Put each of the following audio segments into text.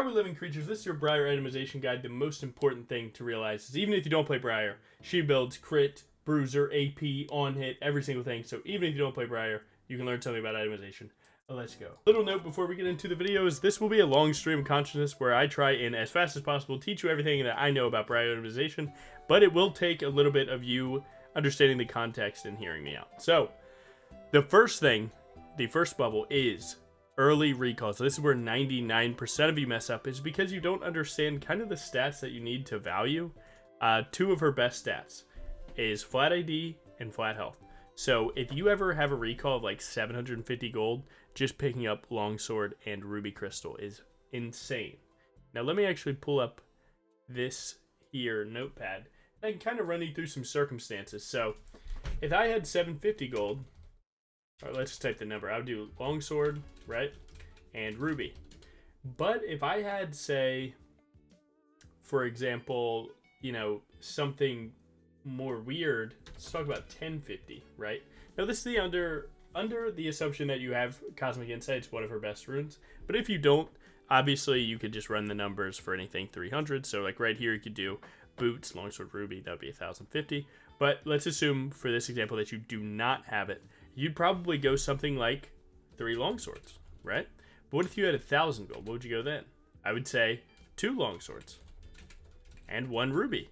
we living creatures? This is your Briar itemization guide. The most important thing to realize is even if you don't play Briar, she builds crit, Bruiser, AP, on hit, every single thing. So even if you don't play Briar, you can learn something about itemization. Let's go. Little note before we get into the videos, this will be a long stream of consciousness where I try and as fast as possible teach you everything that I know about Briar itemization, but it will take a little bit of you understanding the context and hearing me out. So the first thing, the first bubble is early recalls. So this is where 99% of you mess up, is because you don't understand kind of the stats that you need to value. Two of her best stats is flat ID and flat health. So if you ever have a recall of like 750 gold, just picking up longsword and ruby crystal is insane. Now let me actually pull up this here notepad. I can kind of run you through some circumstances. So if I had 750 gold, or let's just type the number, I would do longsword, right, and ruby. But if I had, say, for example, you know, something more weird, let's talk about 1050, right? Now this is the under the assumption that you have Cosmic Insights, one of her best runes. But if you don't, obviously you could just run the numbers for anything 300. So like right here you could do boots, longsword, ruby, that would be 1050. But let's assume for this example that you do not have it. You'd probably go something like 3 longswords, right? But what if you had 1,000 gold? What would you go then? I would say 2 longswords and 1 ruby.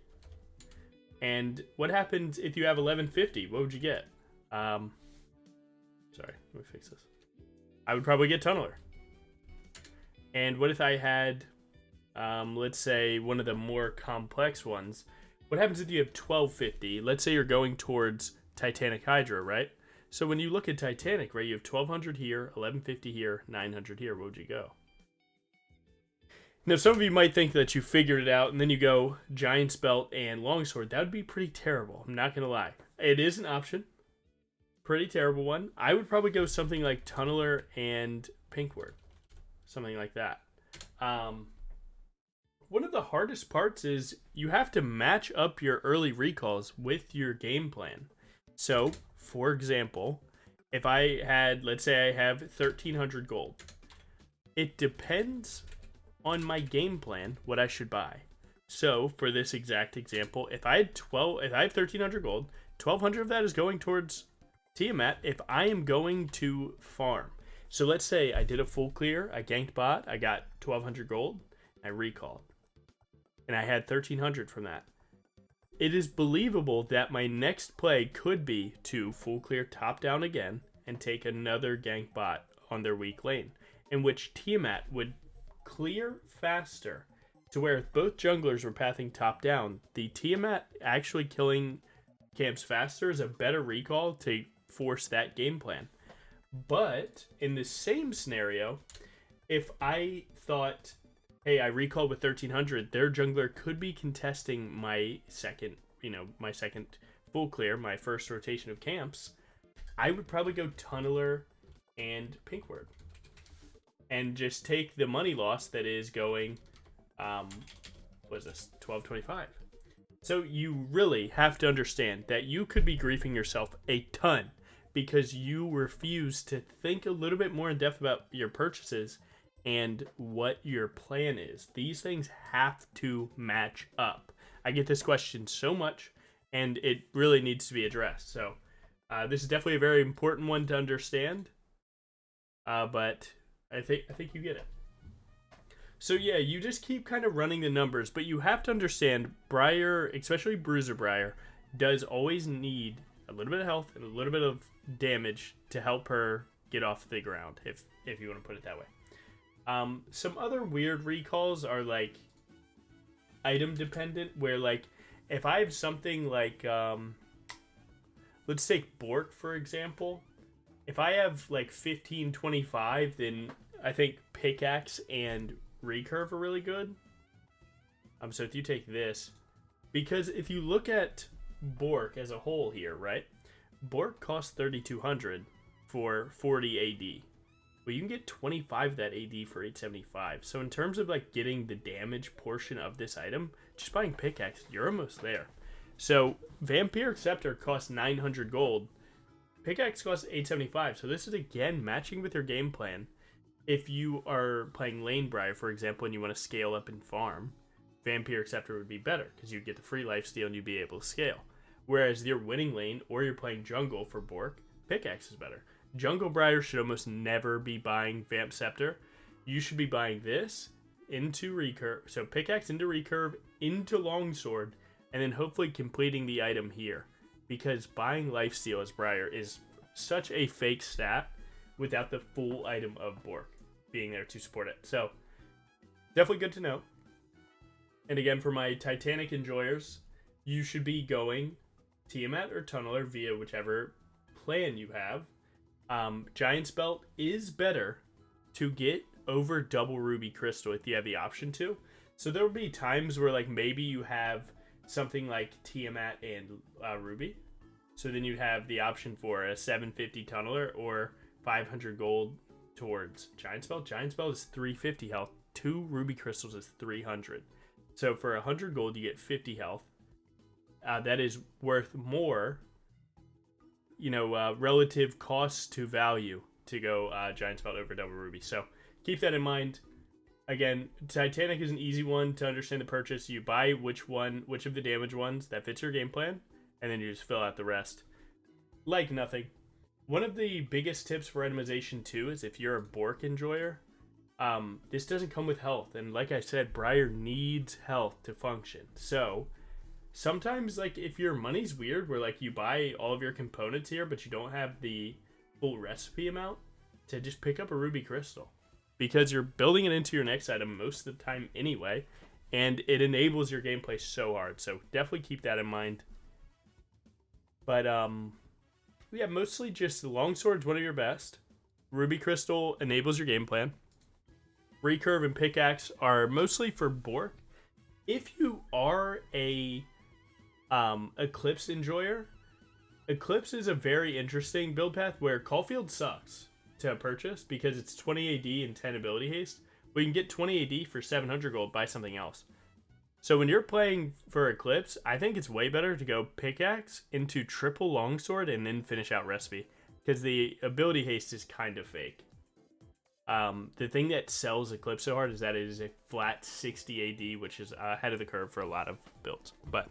And what happens if you have 1150? What would you get? Sorry, let me fix this. I would probably get tunneler. And what if I had, let's say, one of the more complex ones? What happens if you have 1250? Let's say you're going towards Titanic Hydra, right? So when you look at Titanic, right, you have 1200 here, 1150 here, 900 here. Where would you go? Now, some of you might think that you figured it out, and then you go Giant's Belt and Longsword. That would be pretty terrible. I'm not going to lie. It is an option. Pretty terrible one. I would probably go something like Tunneler and Pinkward. Something like that. One of the hardest parts is you have to match up your early recalls with your game plan. So, for example, if I had, let's say I have 1300 gold. It depends on my game plan what I should buy. So, for this exact example, if I have 1300 gold, 1200 of that is going towards Tiamat if I am going to farm. So let's say I did a full clear, I ganked bot, I got 1200 gold, I recalled. And I had 1300 from that. It is believable that my next play could be to full clear top down again and take another gank bot on their weak lane, in which Tiamat would clear faster, to where if both junglers were pathing top down, the Tiamat actually killing camps faster is a better recall to force that game plan. But in the same scenario, if I thought, hey, I recalled with 1300, their jungler could be contesting my second full clear, my first rotation of camps, I would probably go Tunneler and Pinkward and just take the money loss that is going, what is this, 1225. So you really have to understand that you could be griefing yourself a ton because you refuse to think a little bit more in depth about your purchases and what your plan is. These things have to match up. I get this question so much, and it really needs to be addressed. So this is definitely a very important one to understand, but I think you get it. So yeah, you just keep kind of running the numbers, but you have to understand Briar, especially Bruiser Briar, does always need a little bit of health and a little bit of damage to help her get off the ground, if you want to put it that way. Some other weird recalls are like item dependent, where like if I have something like let's take Bork for example. If I have like 1525, then I think pickaxe and recurve are really good. So if you take this, because if you look at Bork as a whole here, right? Bork costs 3200 for 40 AD. Well, you can get 25 of that AD for 875. So in terms of like getting the damage portion of this item, just buying pickaxe, you're almost there. So Vampiric Scepter costs 900 gold. Pickaxe costs 875. So this is again matching with your game plan. if you are playing lane Briar, for example, and you want to scale up and farm, Vampire Acceptor would be better because you'd get the free lifesteal and you'd be able to scale. Whereas you're winning lane or you're playing jungle for Bork, Pickaxe is better. Jungle Briar should almost never be buying Vamp Scepter. You should be buying this into recurve, so Pickaxe into recurve, into Longsword, and then hopefully completing the item here. Because buying lifesteal as Briar is such a fake stat without the full item of Bork being there to support it. So, definitely good to know. And again, for my Titanic enjoyers, you should be going Tiamat or Tunneler via whichever plan you have. Giant's Belt is better to get over double Ruby Crystal if you have the option to. So there will be times where like maybe you have something like Tiamat and Ruby. So then you'd have the option for a 750 Tunneler or 500 gold towards Giant's Belt. Giant's Belt is 350 health. 2 Ruby Crystals is 300. So for 100 gold, you get 50 health. That is worth more, relative cost to value to go Giant's Belt over double Ruby. So keep that in mind. Again, Titanic is an easy one to understand the purchase. You buy which of the damage ones that fits your game plan, and then you just fill out the rest. Like nothing. One of the biggest tips for itemization too is if you're a Bork enjoyer, this doesn't come with health. And like I said, Briar needs health to function. So sometimes like if your money's weird where like you buy all of your components here, but you don't have the full recipe amount, to just pick up a Ruby Crystal. Because you're building it into your next item most of the time anyway, and it enables your gameplay so hard. So definitely keep that in mind. But yeah, mostly just Longsword's one of your best. Ruby Crystal enables your game plan. Recurve and Pickaxe are mostly for Bork. If you are a Eclipse enjoyer, Eclipse is a very interesting build path where Caulfield sucks to purchase because it's 20 AD and 10 ability haste. We can get 20 AD for 700 gold, buy something else. So when you're playing for Eclipse, I think it's way better to go Pickaxe into triple Longsword and then finish out Recipe, because the ability haste is kind of fake. The thing that sells Eclipse so hard is that it is a flat 60 AD, which is ahead of the curve for a lot of builds. But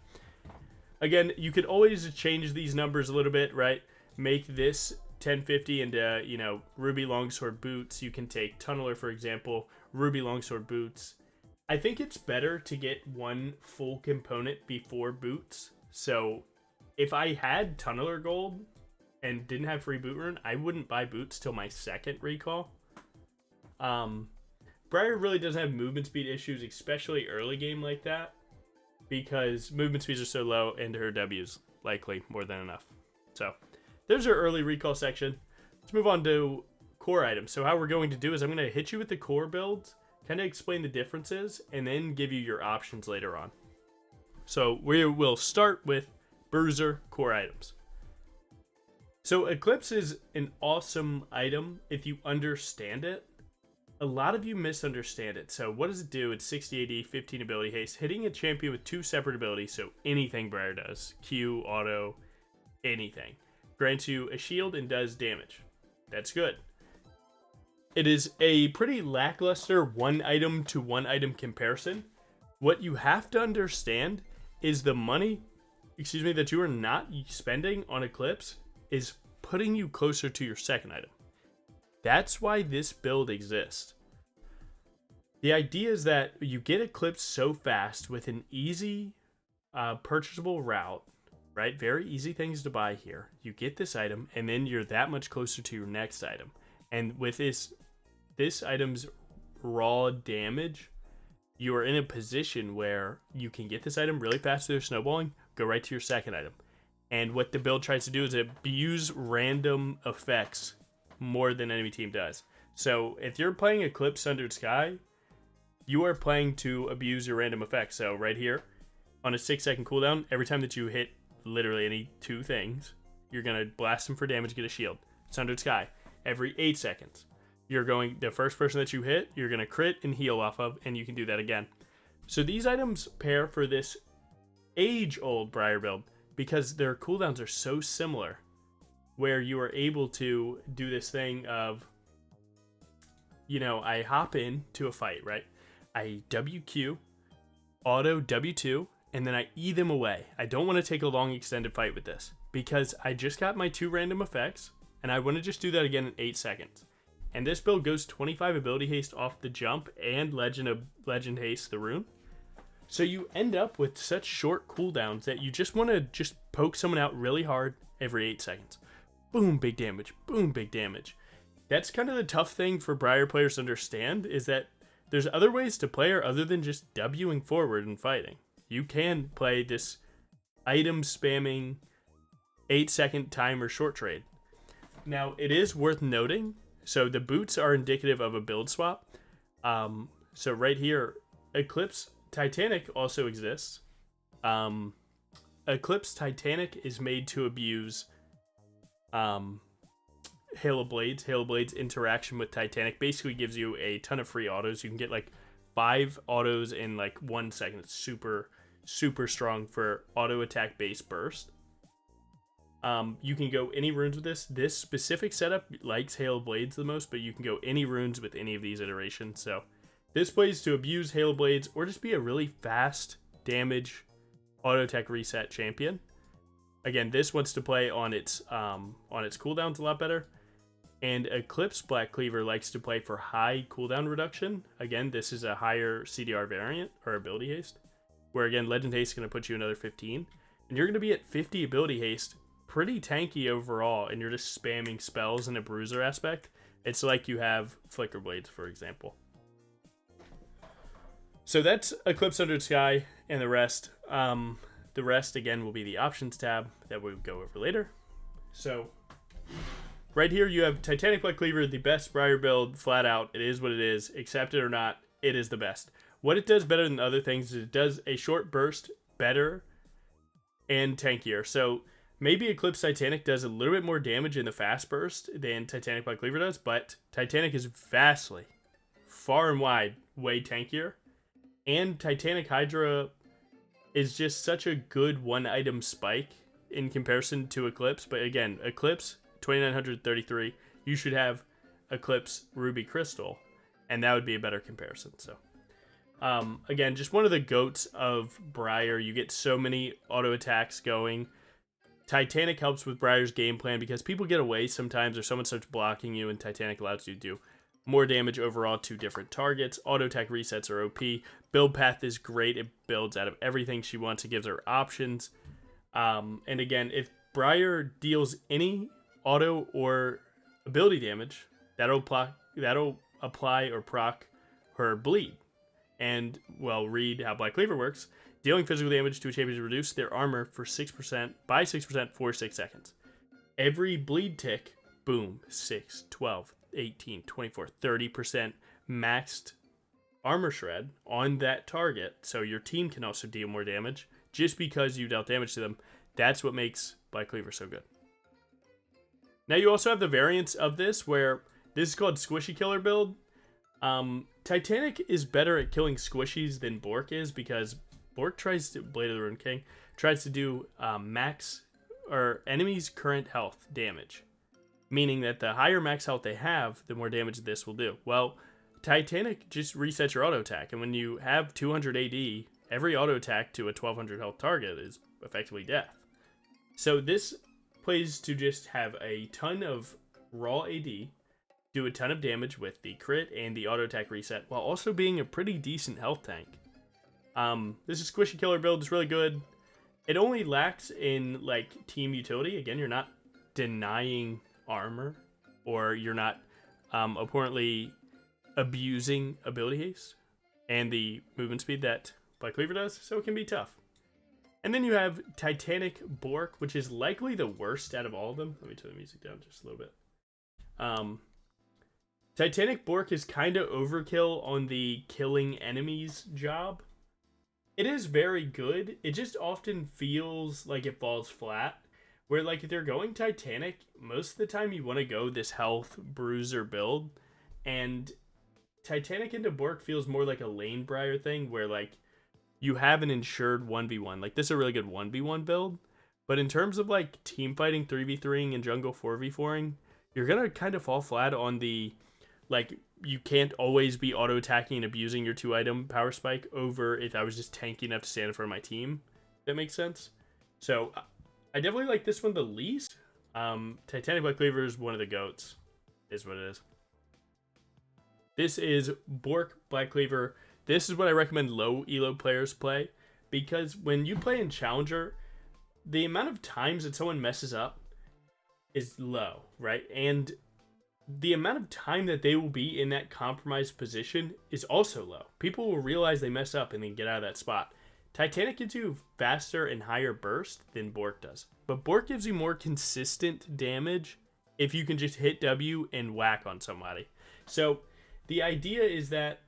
again, you could always change these numbers a little bit, right? Make this 1050 into, Ruby Longsword boots. You can take Tunneler, for example, Ruby Longsword boots. I think it's better to get one full component before boots. So if I had Tunneler gold and didn't have free boot rune, I wouldn't buy boots till my second recall. Briar really doesn't have movement speed issues, especially early game like that, because movement speeds are so low and her W's likely more than enough. So there's our early recall section. Let's move on to core items. So how we're going to do is I'm going to hit you with the core builds, kind of explain the differences, and then give you your options later on. So we will start with Bruiser core items. So Eclipse is an awesome item if you understand it. A lot of you misunderstand it. So what does it do? It's 60 AD, 15 ability haste, hitting a champion with 2 separate abilities, so anything Briar does. Q, auto, anything. Grants you a shield and does damage. That's good. It is a pretty lackluster one item to one item comparison. What you have to understand is the money, that you are not spending on Eclipse is putting you closer to your second item. That's why this build exists. The idea is that you get Eclipse so fast with an easy purchasable route, right? Very easy things to buy here. You get this item, and then you're that much closer to your next item. And with this item's raw damage, you are in a position where you can get this item really fast through snowballing, go right to your second item. And what the build tries to do is abuse random effects more than enemy team does. So if you're playing Eclipse Sundered Sky, you are playing to abuse your random effects. So right here, on a 6-second cooldown, every time that you hit literally any 2 things, you're going to blast them for damage, get a shield. Sundered Sky, every 8 seconds. You're going, the first person that you hit, you're going to crit and heal off of, and you can do that again. So these items pair for this age-old Briar build because their cooldowns are so similar, where you are able to do this thing of, I hop into a fight, right? I WQ, auto W2, and then I E them away. I don't want to take a long extended fight with this because I just got my 2 random effects, and I want to just do that again in 8 seconds. And this build goes 25 ability haste off the jump and legend haste the rune. So you end up with such short cooldowns that you just want to just poke someone out really hard every 8 seconds. Boom, big damage. Boom, big damage. That's kind of the tough thing for Briar players to understand, is that there's other ways to play her other than just Wing forward and fighting. You can play this item spamming 8-second timer short trade. Now, it is worth noting, so the boots are indicative of a build swap. So right here, Eclipse Titanic also exists. Eclipse Titanic is made to abuse Hail of Blades. Hail of Blades interaction with Titanic basically gives you a ton of free autos. You can get like 5 autos in like 1 second. It's super, super strong for auto attack base burst. You can go any runes with this. This specific setup likes Hail of Blades the most, but you can go any runes with any of these iterations. So this plays to abuse Hail of Blades or just be a really fast damage auto attack reset champion. Again, this wants to play on its cooldowns a lot better. And Eclipse Black Cleaver likes to play for high cooldown reduction. Again, this is a higher CDR variant, or ability haste, where again, Legend Haste is going to put you another 15. And you're going to be at 50 ability haste, pretty tanky overall, and you're just spamming spells in a Bruiser aspect. It's like you have Flicker Blades, for example. So that's Eclipse Under the Sky and the rest. The rest, again, will be the options tab that we'll go over later. So right here, you have Titanic Black Cleaver, the best Briar build, flat out. It is what it is. Accept it or not, it is the best. What it does better than other things is it does a short burst better and tankier. So maybe Eclipse Titanic does a little bit more damage in the fast burst than Titanic Black Cleaver does, but Titanic is vastly, far and wide, way tankier. And Titanic Hydra is just such a good one-item spike in comparison to Eclipse. But again, Eclipse, 2933, you should have Eclipse Ruby Crystal, and that would be a better comparison. So again, just one of the goats of Briar. You get so many auto attacks going. Titanic helps with Briar's game plan because people get away sometimes, or someone starts blocking you, and Titanic allows you to do more damage overall to different targets. Auto attack resets are OP. Build path is great. It builds out of everything she wants. It gives her options. And again, if Briar deals any auto or ability damage, that'll apply or proc her bleed. And, well, read how Black Cleaver works. Dealing physical damage to a champion to reduce their armor for 6% by 6% for 6 seconds. Every bleed tick, boom, 6, 12, 18, 24, 30% maxed armor shred on that target, so your team can also deal more damage just because you dealt damage to them. That's what makes Black Cleaver so good. Now you also have the variants of this, where this is called Squishy Killer build. Titanic is better at killing squishies than Bork is, because Bork tries to, Blade of the Rune King, tries to do max, or enemy's current health damage. Meaning that the higher max health they have, the more damage this will do. Well, Titanic just resets your auto attack, and when you have 200 AD, every auto attack to a 1200 health target is effectively death. So this plays to just have a ton of raw AD, do a ton of damage with the crit and the auto attack reset, while also being a pretty decent health tank. This is Squishy Killer build. It's really good. It only lacks in like team utility. Again, you're not denying armor, or you're not apparently abusing ability haste and the movement speed that Black Cleaver does, so it can be tough. And then you have Titanic Bork, which is likely the worst out of all of them. Let me turn the music down just a little bit. Titanic Bork is kind of overkill on the killing enemies job. It is very good. It just often feels like it falls flat. Where, like, if you're going Titanic, most of the time you want to go this health Bruiser build. And Titanic into Bork feels more like a lane Briar thing, where, like, you have an insured 1v1. Like, this is a really good 1v1 build. But in terms of, like, team fighting, 3v3ing, and jungle 4v4ing, you're going to kind of fall flat on the, like, you can't always be auto attacking and abusing your 2-item power spike over if I was just tanky enough to stand in front of my team. That makes sense. So I definitely like this one the least. Titanic Black Cleaver is one of the goats, is what it is. This is Bork Black Cleaver. This is what I recommend low elo players play, because when you play in Challenger, the amount of times that someone messes up is low, right? And the amount of time that they will be in that compromised position is also low. People will realize they mess up and then get out of that spot. Titanic gives you faster and higher burst than Bork does. But Bork gives you more consistent damage if you can just hit W and whack on somebody. So the idea is that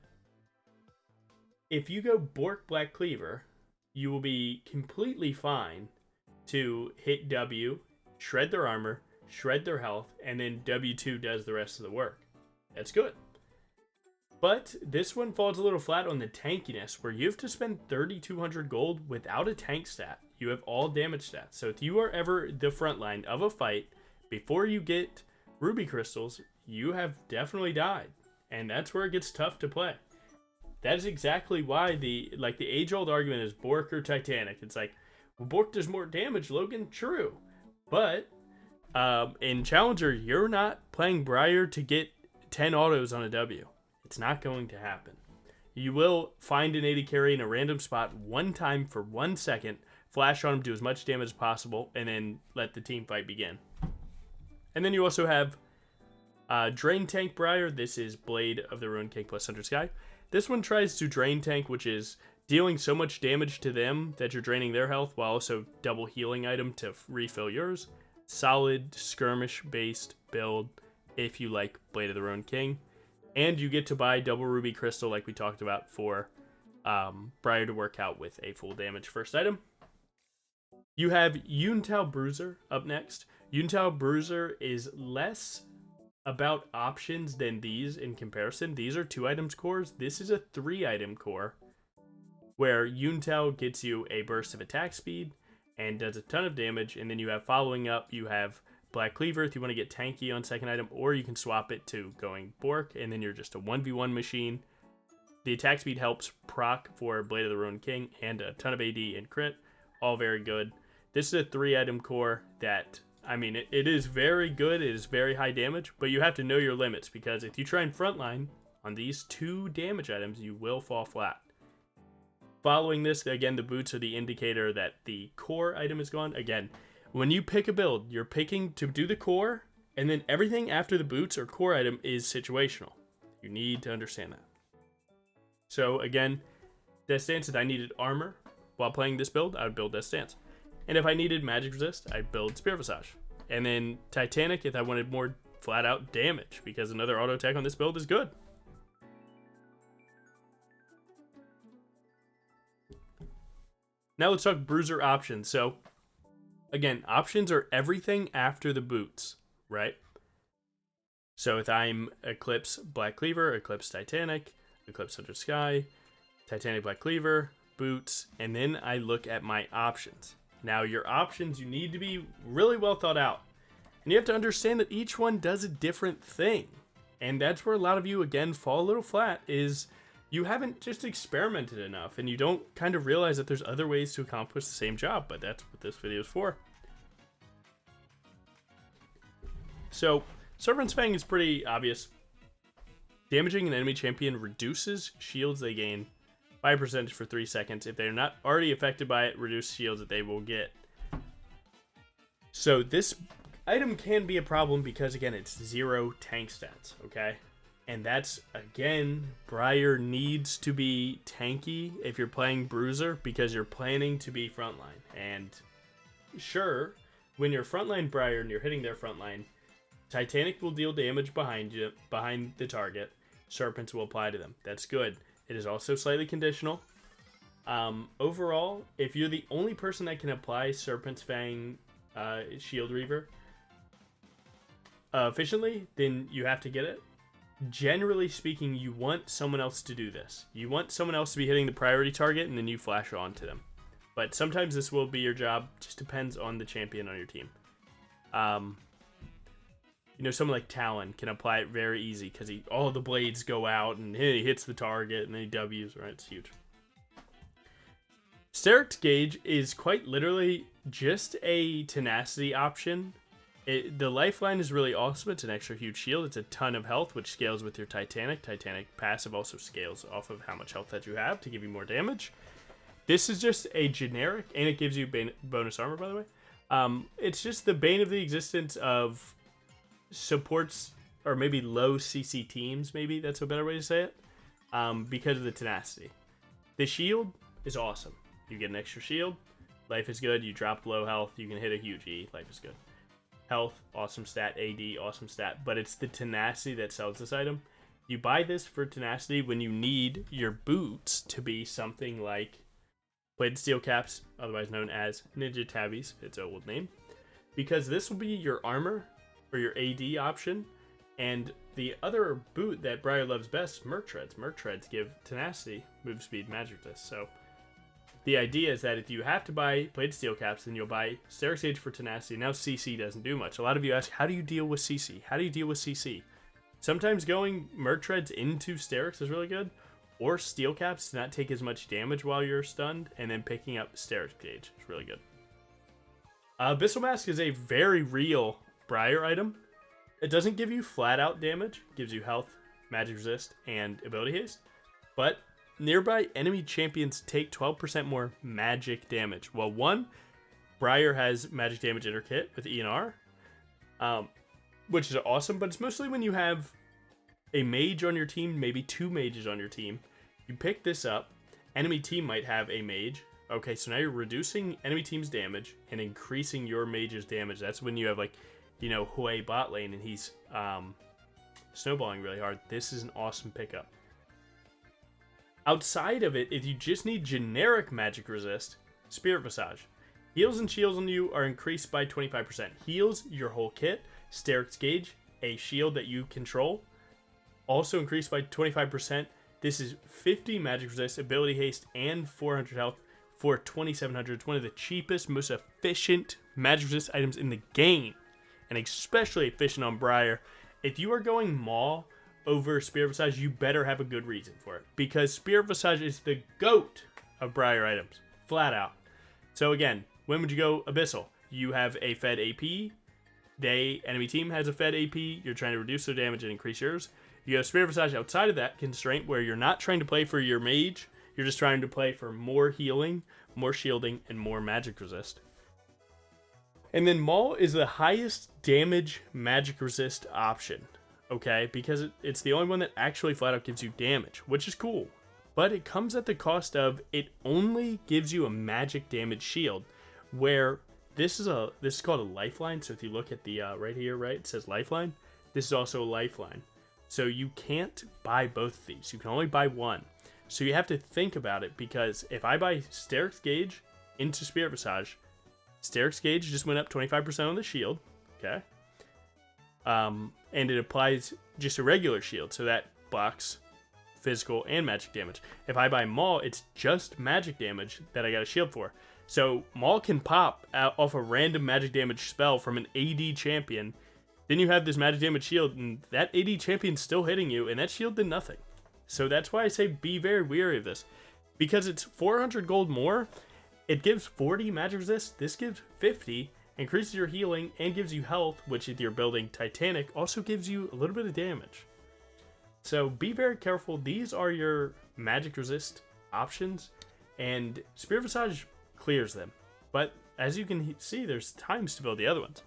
if you go Bork Black Cleaver, you will be completely fine to hit W, shred their armor, shred their health, and then W2 does the rest of the work. That's good. But this one falls a little flat on the tankiness, where you have to spend 3,200 gold without a tank stat. You have all damage stats. So if you are ever the front line of a fight, before you get ruby crystals, you have definitely died. And that's where it gets tough to play. That is exactly why the age-old argument is Bork or Titanic. It's like, well, Bork does more damage, Logan. True. But in Challenger, you're not playing Briar to get 10 autos on a W. It's not going to happen. You will find an 80 carry in a random spot one time for 1 second, flash on him, do as much damage as possible, and then let the team fight begin. And then you also have Drain Tank Briar. This is Blade of the Ruined King plus 100 Sky. This one tries to Drain Tank, which is dealing so much damage to them that you're draining their health while also double healing item to refill yours. Solid skirmish-based build if you like Blade of the Ruined King. And you get to buy double ruby crystal like we talked about for Briar to work out with a full damage first item. You have Tal Bruiser up next. Tal Bruiser is less about options than these in comparison. These are 2 items cores. This is a 3-item core where Tal gets you a burst of attack speed and does a ton of damage. And then you have following up, you have Black Cleaver if you want to get tanky on second item, or you can swap it to going Bork, and then you're just a 1v1 machine. The attack speed helps proc for Blade of the Ruined King and a ton of AD and crit. All very good. This is a 3-item core that, I mean, it is very good. It is very high damage, but you have to know your limits, because if you try and frontline on these 2 damage items, you will fall flat. Following this, again, the boots are the indicator that the core item is gone. Again, when you pick a build, you're picking to do the core, and then everything after the boots or core item is situational. You need to understand that. So again, Death Stance, if I needed armor while playing this build, I would build Death Stance. And if I needed magic resist, I'd build Spirit Visage. And then Titanic, if I wanted more flat out damage, because another auto attack on this build is good. Now let's talk Bruiser options. So again, options are everything after the boots, right? So if I'm Eclipse Black Cleaver, Eclipse Titanic, Eclipse Under Sky, Titanic Black Cleaver, boots, and then I look at my options. Now your options, you need to be really well thought out. And you have to understand that each one does a different thing. And that's where a lot of you, again, fall a little flat, is you haven't just experimented enough, and you don't kind of realize that there's other ways to accomplish the same job, but that's what this video is for. So, Serpent's Fang is pretty obvious. Damaging an enemy champion reduces shields they gain by a percentage for 3 seconds. If they're not already affected by it, reduce shields that they will get. So this item can be a problem because, again, it's 0 tank stats, okay? And that's, again, Briar needs to be tanky if you're playing Bruiser, because you're planning to be frontline. And sure, when you're frontline Briar and you're hitting their frontline, Titanic will deal damage behind you, behind the target. Serpents will apply to them. That's good. It is also slightly conditional. Overall, if you're the only person that can apply Serpent's Fang Shield Reaver efficiently, then you have to get it. Generally speaking, you want someone else to do this. You want someone else to be hitting the priority target, and then you flash on to them. But sometimes this will be your job. Just depends on the champion on your team. You know, someone like Talon can apply it very easy because all the blades go out and he hits the target and then he W's, right? It's huge. Steric's Gauge is quite literally just a tenacity option. The lifeline is really awesome. It's an extra huge shield. It's a ton of health, which scales with your Titanic. Titanic passive also scales off of how much health that you have to give you more damage. This is just a generic, and it gives you bonus armor, by the way. It's just the bane of the existence of supports, or maybe low CC teams, maybe that's a better way to say it, because of the tenacity. The shield is awesome. You get an extra shield. Life is good. You drop low health. You can hit a huge E. Life is good. Health, awesome stat. AD, awesome stat. But it's the tenacity that sells this item. You buy this for tenacity when you need your boots to be something like plated steel caps, otherwise known as ninja tabbies. It's an old name. Because this will be your armor or your AD option. And the other boot that Briar loves best, Merc Treads. Merc Treads give tenacity, move speed, magic resist. So the idea is that if you have to buy plated steel caps, then you'll buy Steric's Gauge for tenacity. Now CC doesn't do much. A lot of you ask, how do you deal with CC? How do you deal with CC? Sometimes going Merc Treads into Steric's is really good, or steel caps to not take as much damage while you're stunned, and then picking up Steric's Gauge is really good. Abyssal Mask is a very real Briar item. It doesn't give you flat out damage. It gives you health, magic resist, and ability haste. But nearby enemy champions take 12% more magic damage. Well, one, Briar has magic damage in her kit with E and R, which is awesome, but it's mostly when you have a mage on your team, maybe two mages on your team. You pick this up, enemy team might have a mage. Okay, so now you're reducing enemy team's damage and increasing your mage's damage. That's when you have, like, you know, Hui bot lane and he's snowballing really hard. This is an awesome pickup. Outside of it, if you just need generic magic resist, Spirit Visage. Heals and shields on you are increased by 25%. Heals your whole kit. Steric's Gauge, a shield that you control, also increased by 25%. This is 50 magic resist, ability haste, and 400 health for 2,700. It's one of the cheapest, most efficient magic resist items in the game, and especially efficient on Briar. If you are going Maw over Spirit Visage, you better have a good reason for it, because Spirit Visage is the GOAT of Briar items, flat out. So again, when would you go Abyssal? You have a fed AP, enemy team has a fed AP, you're trying to reduce their damage and increase yours. You have Spirit Visage outside of that constraint where you're not trying to play for your mage, you're just trying to play for more healing, more shielding, and more magic resist. And then Maul is the highest damage magic resist option. Okay, because it's the only one that actually flat out gives you damage, which is cool. But it comes at the cost of, it only gives you a magic damage shield, where this is called a lifeline. So if you look at the right here, right, it says lifeline. This is also a lifeline. So you can't buy both of these. You can only buy one. So you have to think about it, because if I buy Steric's Gauge into Spirit Visage, Steric's Gauge just went up 25% on the shield. Okay. And it applies just a regular shield, so that blocks physical and magic damage. If I buy Maul, it's just magic damage that I got a shield for. So Maul can pop out off a random magic damage spell from an AD champion. Then you have this magic damage shield, and that AD champion's still hitting you, and that shield did nothing. So that's why I say be very wary of this. Because it's 400 gold more, it gives 40 magic resist, this gives 50, increases your healing, and gives you health, which if you're building Titanic, also gives you a little bit of damage. So be very careful. These are your magic resist options, and Spirit Visage clears them. But as you can see, there's times to build the other ones.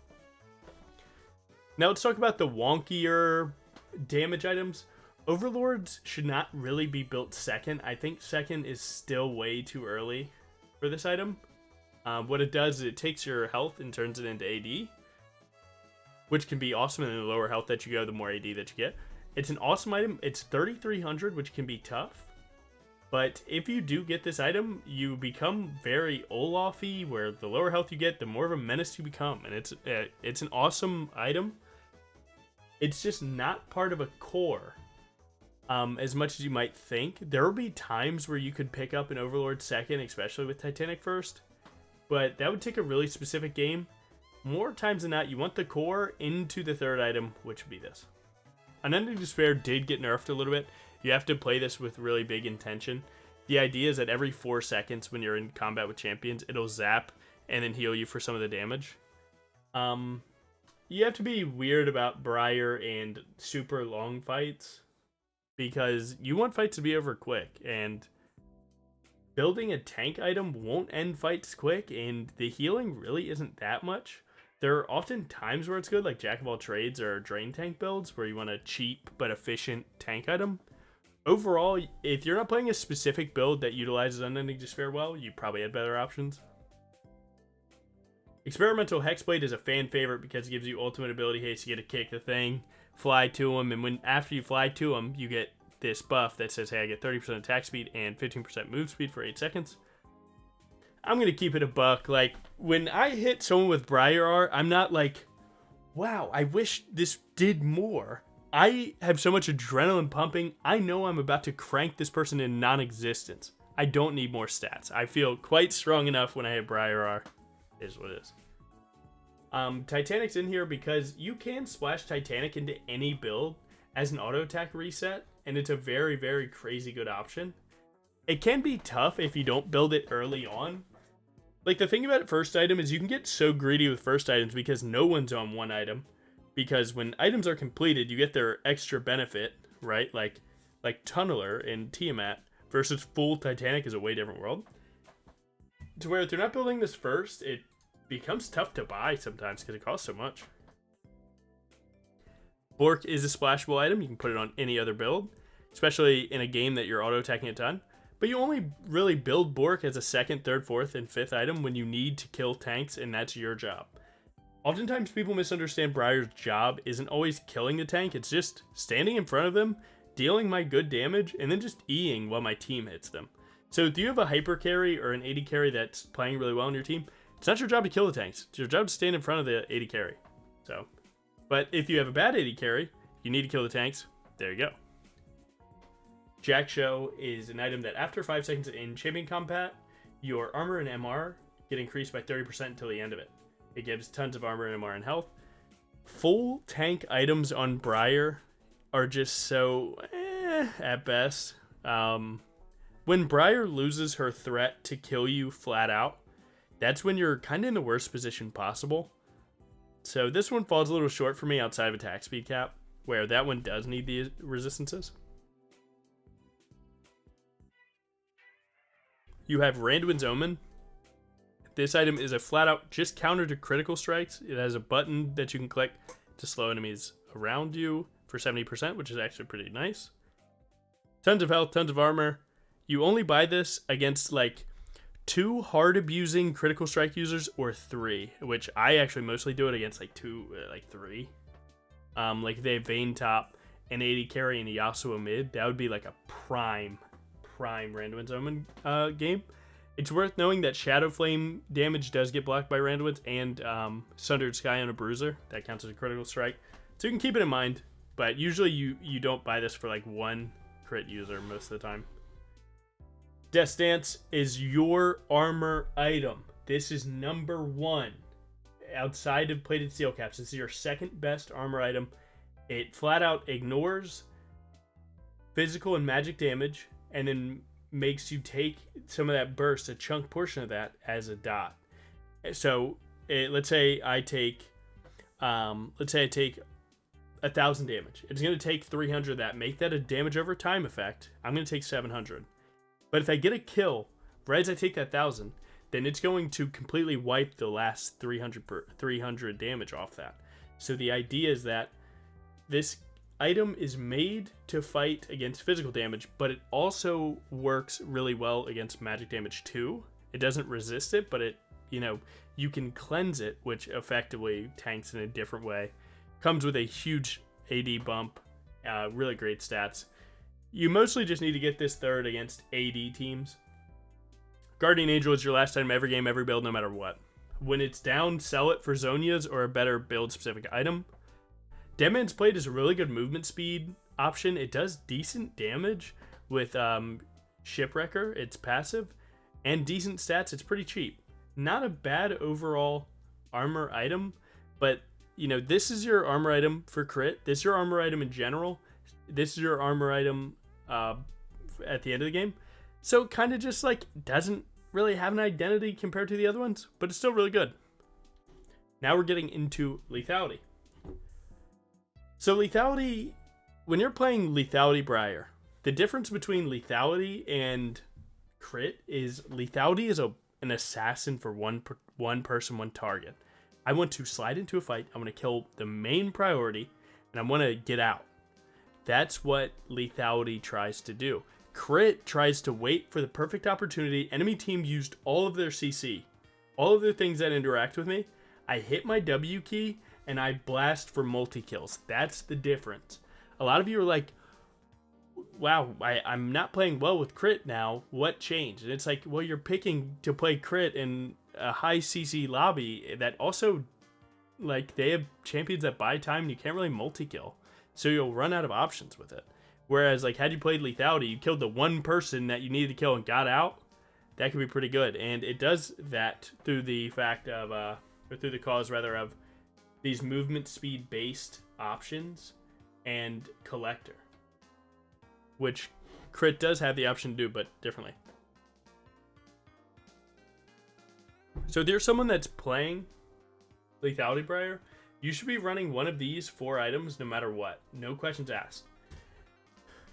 Now let's talk about the wonkier damage items. Overlords should not really be built second. I think second is still way too early for this item. What it does is it takes your health and turns it into AD, which can be awesome, and the lower health that you go, the more AD that you get. It's an awesome item. It's 3,300, which can be tough. But if you do get this item, you become very Olaf-y, where the lower health you get, the more of a menace you become. And it's an awesome item. It's just not part of a core. As much as you might think. There will be times where you could pick up an Overlord second, especially with Titanic First, but that would take a really specific game. more times than not, you want the core into the third item, which would be this. Unending Despair did get nerfed a little bit. You have to play this with really big intention. The idea is that every 4 seconds when you're in combat with champions, it'll zap and then heal you for some of the damage. You have to be weird about Briar and super long fights because you want fights to be over quick, and building a tank item won't end fights quick, and the healing really isn't that much. There are often times where it's good, like Jack of all trades or drain tank builds, where you want a cheap but efficient tank item. Overall, if you're not playing a specific build that utilizes Unending Despair well, you probably had better options. Experimental Hexblade is a fan favorite because it gives you ultimate ability haste. You get to kick the thing, fly to him, and after you fly to him, you get this buff that says, hey, I get 30% attack speed and 15% move speed for 8 seconds. I'm going to keep it a buck. Like, when I hit someone with Briar, I'm not like, wow, I wish this did more. I have so much adrenaline pumping, I know I'm about to crank this person in non-existence. I don't need more stats. I feel quite strong enough when I hit Briar. Is what it is. Titanic's in here because you can splash Titanic into any build as an auto attack reset, and it's a very, very crazy good option. It can be tough if you don't build it early on. Like, the thing about first item is you can get so greedy with first items because no one's on one item. Because when items are completed, you get their extra benefit, right? Like Tunneler in Tiamat versus full Titanic is a way different world. To where if they're not building this first, it becomes tough to buy sometimes because it costs so much. Bork is a splashable item. You can put it on any other build, especially in a game that you're auto-attacking a ton. But you only really build Bork as a second, third, fourth, and fifth item when you need to kill tanks, and that's your job. Oftentimes people misunderstand Briar's job isn't always killing the tank, it's just standing in front of them, dealing my good damage, and then just Eing while my team hits them. So if you have a hyper carry or an AD carry that's playing really well on your team, it's not your job to kill the tanks. It's your job to stand in front of the AD carry. But if you have a bad AD carry, you need to kill the tanks, there you go. Jack Show is an item that after 5 seconds in champion combat, your armor and MR get increased by 30% until the end of it. It gives tons of armor and MR and health. Full tank items on Briar are just so at best. When Briar loses her threat to kill you flat out, that's when you're kind of in the worst position possible. So this one falls a little short for me outside of attack speed cap, where that one does need the resistances. You have Randuin's Omen. This item is a flat out just counter to critical strikes. It has a button that you can click to slow enemies around you for 70%, which is actually pretty nice. Tons of health, tons of armor. You only buy this against like 2 hard abusing critical strike users or 3, which I actually mostly do it against like 3. Like if they have Vayne top and AD carry and Yasuo mid, that would be like a prime Randuin's Omen game. It's worth knowing that Shadow Flame damage does get blocked by Randuin's and Sundered Sky on a Bruiser. That counts as a critical strike. So you can keep it in mind, but usually you don't buy this for like 1 crit user most of the time. Death Stance is your armor item. This is number 1. Outside of plated steel caps, this is your second best armor item. It flat out ignores physical and magic damage and then makes you take some of that burst, a chunk portion of that, as a dot. So let's say I take 1,000 damage. It's going to take 300 of that. Make that a damage over time effect. I'm going to take 700. But if I get a kill right as I take that 1,000, then it's going to completely wipe the last 300 damage off that. So the idea is that this item is made to fight against physical damage, but it also works really well against magic damage too. It doesn't resist it, but you can cleanse it, which effectively tanks in a different way. Comes with a huge AD bump, really great stats. You mostly just need to get this third against AD teams. Guardian Angel is your last item every game, every build, no matter what. When it's down, sell it for Zonias or a better build-specific item. Dead Man's Plate is a really good movement speed option. It does decent damage with Shipwrecker. It's passive. And decent stats. It's pretty cheap. Not a bad overall armor item, but you know, this is your armor item for crit. This is your armor item in general. This is your armor item at the end of the game. So it kind of just like doesn't really have an identity compared to the other ones, but it's still really good. Now we're getting into lethality. So lethality, when you're playing lethality Briar, the difference between lethality and crit is lethality is an assassin for one person, one target. I want to slide into a fight. I want to kill the main priority, and I want to get out. That's what lethality tries to do. Crit tries to wait for the perfect opportunity. Enemy team used all of their CC, all of the things that interact with me. I hit my W key and I blast for multi-kills. That's the difference. A lot of you are like, wow, I'm not playing well with crit now. What changed? And it's like, well, you're picking to play crit in a high CC lobby that also, like, they have champions that buy time and you can't really multi-kill. So you'll run out of options with it. Whereas, like, had you played lethality, you killed the one person that you needed to kill and got out. That could be pretty good. And it does that through the fact of, or through the cause, rather, of these movement speed based options and collector, which crit does have the option to do, but differently. So if you're someone that's playing lethality Briar, you should be running one of these 4 items no matter what. No questions asked.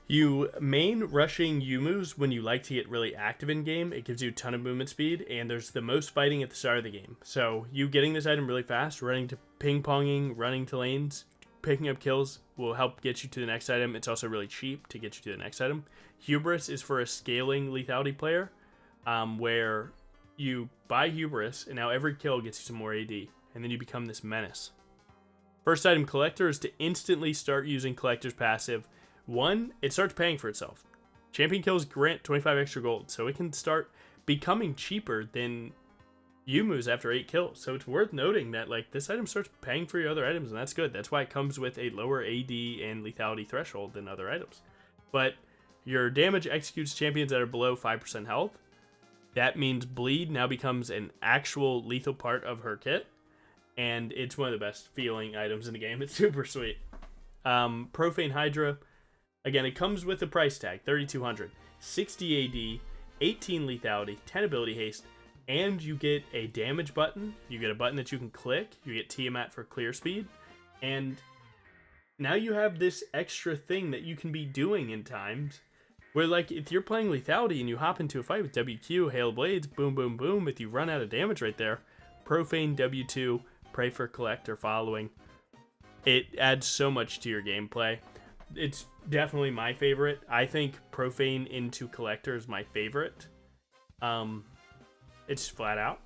You main rushing Yumu's when you like to get really active in game. It gives you a ton of movement speed, and there's the most fighting at the start of the game. So you getting this item really fast, running to ping-ponging, running to lanes, picking up kills will help get you to the next item. It's also really cheap to get you to the next item. Hubris is for a scaling lethality player, where you buy Hubris, and now every kill gets you some more AD, and then you become this menace. First item, Collector, is to instantly start using Collector's passive. 1, it starts paying for itself. Champion kills grant 25 extra gold, so it can start becoming cheaper than Yumu's after 8 kills. So it's worth noting that, like, this item starts paying for your other items, and that's good. That's why it comes with a lower AD and lethality threshold than other items. But your damage executes champions that are below 5% health. That means bleed now becomes an actual lethal part of her kit, and it's one of the best feeling items in the game. It's super sweet. Profane Hydra. Again, it comes with a price tag, 3,200, 60 AD, 18 lethality, 10 ability haste, and you get a damage button. You get a button that you can click. You get Tiamat for clear speed, and now you have this extra thing that you can be doing in times where, like, if you're playing lethality and you hop into a fight with WQ, Hail Blades, boom, boom, boom, if you run out of damage right there, Profane W2, pray for Collector following. It adds so much to your gameplay. It's definitely my favorite. I think Profane into Collector is my favorite. It's flat out.